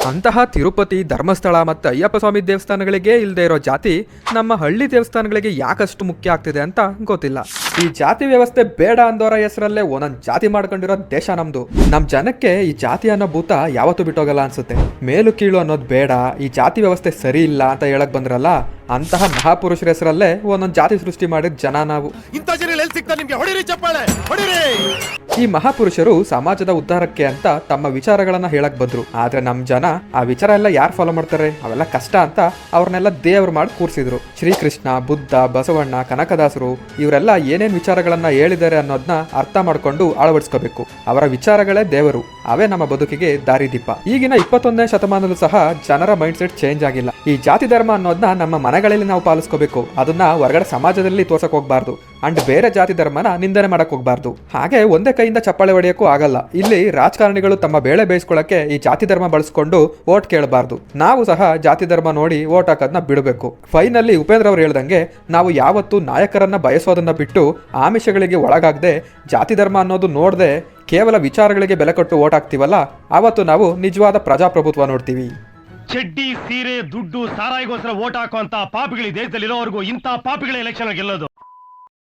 ಅಂತಹ ತಿರುಪತಿ, ಧರ್ಮಸ್ಥಳ ಮತ್ತು ಅಯ್ಯಪ್ಪ ಸ್ವಾಮಿ ದೇವಸ್ಥಾನಗಳಿಗೆ ಇಲ್ಲದೆ ಇರೋ ಜಾತಿ ನಮ್ಮ ಹಳ್ಳಿ ದೇವಸ್ಥಾನಗಳಿಗೆ ಯಾಕಷ್ಟು ಮುಖ್ಯ ಆಗ್ತಿದೆ ಅಂತ ಗೊತ್ತಿಲ್ಲ. ಈ ಜಾತಿ ವ್ಯವಸ್ಥೆ ಬೇಡ ಅಂದವರ ಹೆಸರಲ್ಲೇ ಒಂದೊಂದು ಜಾತಿ ಮಾಡ್ಕೊಂಡಿರೋ ದೇಶ ನಮ್ದು. ನಮ್ಮ ಜನಕ್ಕೆ ಈ ಜಾತಿ ಅನ್ನೋ ಭೂತ ಯಾವತ್ತೂ ಬಿಟ್ಟೋಗಲ್ಲ ಅನ್ಸುತ್ತೆ. ಮೇಲು ಕೀಳು ಅನ್ನೋದು ಬೇಡ, ಈ ಜಾತಿ ವ್ಯವಸ್ಥೆ ಸರಿ ಇಲ್ಲ ಅಂತ ಹೇಳಕ್ ಬಂದ್ರಲ್ಲ, ಅಂತಹ ಮಹಾಪುರುಷರ ಹೆಸರಲ್ಲೇ ಒಂದೊಂದು ಜಾತಿ ಸೃಷ್ಟಿ ಮಾಡಿದ ಜನ ನಾವು. ಈ ಮಹಾಪುರುಷರು ಸಮಾಜದ ಉದ್ಧಾರಕ್ಕೆ ಅಂತ ತಮ್ಮ ವಿಚಾರಗಳನ್ನ ಹೇಳಕ್ ಬಂದ್ರು. ಆದ್ರೆ ನಮ್ ಜನ ಆ ವಿಚಾರ ಎಲ್ಲ ಯಾರು ಫಾಲೋ ಮಾಡ್ತಾರೆ, ಅವೆಲ್ಲ ಕಷ್ಟ ಅಂತ ಅವ್ರನ್ನೆಲ್ಲ ದೇವ್ರು ಮಾಡಿ ಕೂರಿಸಿದ್ರು. ಶ್ರೀಕೃಷ್ಣ, ಬುದ್ಧ, ಬಸವಣ್ಣ, ಕನಕದಾಸರು ಇವರೆಲ್ಲ ಏನೇನ್ ವಿಚಾರಗಳನ್ನ ಹೇಳಿದ್ದಾರೆ ಅನ್ನೋದನ್ನ ಅರ್ಥ ಮಾಡ್ಕೊಂಡು ಅಳವಡಿಸ್ಕೋಬೇಕು. ಅವರ ವಿಚಾರಗಳೇ ದೇವರು, ಅವೇ ನಮ್ಮ ಬದುಕಿಗೆ ದಾರಿದೀಪ. ಈಗಿನ 21ನೇ ಶತಮಾನದಲ್ಲೂ ಸಹ ಜನರ ಮೈಂಡ್ ಸೆಟ್ ಚೇಂಜ್ ಆಗಿಲ್ಲ. ಈ ಜಾತಿ ಧರ್ಮ ಅನ್ನೋದನ್ನ ನಮ್ಮ ಮನೆಗಳಲ್ಲಿ ನಾವು ಪಾಲಿಸ್ಕೋಬೇಕು. ಅದನ್ನ ಹೊರಗಡೆ ಸಮಾಜದಲ್ಲಿ ತೋರ್ಸಕ್ ಹೋಗ್ಬಾರ್ದು. ಅಂಡ್ ಬೇರೆ ಜಾತಿ ಧರ್ಮನ ನಿಂದನೆ ಮಾಡಕ್ ಹೋಗ್ಬಾರ್ದು. ಹಾಗೆ ಒಂದೇ ಕೈಯಿಂದ ಚಪ್ಪಾಳೆ ಹೊಡೆಯಕ್ಕೂ ಆಗಲ್ಲ. ಇಲ್ಲಿ ರಾಜಕಾರಣಿಗಳು ತಮ್ಮ ಬೇಳೆ ಬೇಯಿಸ್ಕೊಳ್ಳಕ್ಕೆ ಈ ಜಾತಿ ಧರ್ಮ ಬಳಸ್ಕೊಂಡು ವೋಟ್ ಕೇಳಬಾರ್ದು. ನಾವು ಸಹ ಜಾತಿ ಧರ್ಮ ನೋಡಿ ವೋಟ್ ಹಾಕೋದನ್ನ ಬಿಡಬೇಕು. ಫೈನಲ್ಲಿ ಉಪೇಂದ್ರ ಅವರು ಹೇಳ್ದಂಗೆ, ನಾವು ಯಾವತ್ತು ನಾಯಕರನ್ನ ಬಯಸೋದನ್ನ ಬಿಟ್ಟು ಆಮಿಷಗಳಿಗೆ ಒಳಗಾಗದೆ ಜಾತಿ ಧರ್ಮ ಅನ್ನೋದು ನೋಡದೆ ಕೇವಲ ವಿಚಾರಗಳಿಗೆ ಬೆಲೆ ಕೊಟ್ಟು ವೋಟ್ ಹಾಕ್ತೀವಲ್ಲ, ಆವತ್ತು ನಾವು ನಿಜವಾದ ಪ್ರಜಾಪ್ರಭುತ್ವ ನೋಡ್ತೀವಿ. ಚಡ್ಡಿ, ಸೀರೆ, ದುಡ್ಡು, ಸಾರಾಯಿಗೋಸ್ಕರ ವೋಟ್ ಹಾಕುವಂತ ಪಾಪಿಗಳು ದೇಶದಲ್ಲಿರೋವರೆಗೂ ಇಂಥ ಪಾಪಿಗಳ ಎಲೆಕ್ಷನ್ ಗೆಲ್ಲೋದು.